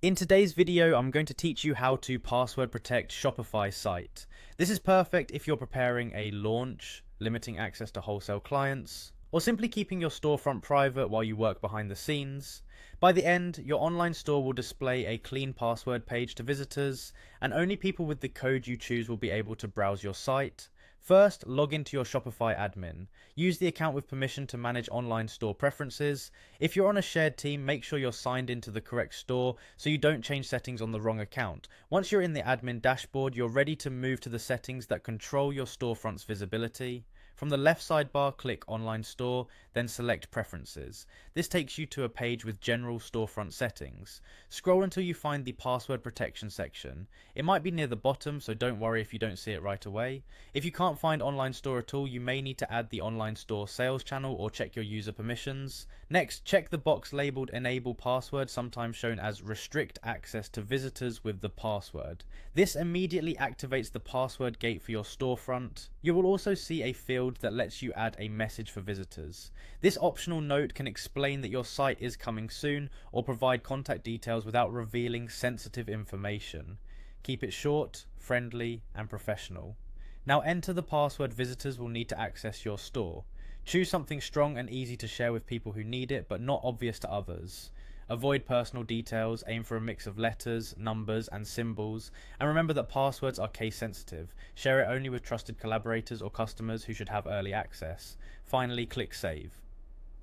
In today's video, I'm going to teach you how to password protect Shopify site. This is perfect if you're preparing a launch, limiting access to wholesale clients, or simply keeping your storefront private while you work behind the scenes. By the end, your online store will display a clean password page to visitors, and only people with the code you choose will be able to browse your site. First, log into your Shopify admin. Use the account with permission to manage online store preferences. If you're on a shared team, make sure you're signed into the correct store so you don't change settings on the wrong account. Once you're in the admin dashboard, you're ready to move to the settings that control your storefront's visibility. From the left sidebar, click Online Store, then select Preferences. This takes you to a page with general storefront settings. Scroll until you find the password protection section. It might be near the bottom, so don't worry if you don't see it right away. If you can't find Online Store at all, you may need to add the Online Store sales channel or check your user permissions. Next, check the box labeled Enable Password, sometimes shown as Restrict Access to Visitors with the password. This immediately activates the password gate for your storefront. You will also see a field that lets you add a message for visitors. This optional note can explain that your site is coming soon or provide contact details without revealing sensitive information. Keep it short, friendly, and professional. Now enter the password visitors will need to access your store. Choose something strong and easy to share with people who need it, but not obvious to others. Avoid personal details, aim for a mix of letters, numbers, and symbols, and remember that passwords are case sensitive. Share it only with trusted collaborators or customers who should have early access. Finally, click Save.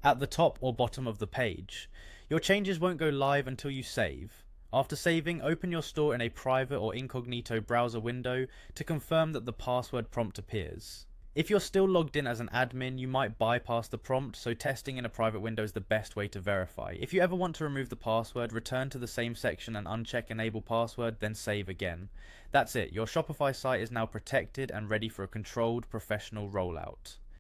At the top or bottom of the page, your changes won't go live until you save. After saving, open your store in a private or incognito browser window to confirm that the password prompt appears. If you're still logged in as an admin, you might bypass the prompt, so testing in a private window is the best way to verify. If you ever want to remove the password, return to the same section and uncheck Enable Password, then save again. That's it, your Shopify site is now protected and ready for a controlled, professional rollout.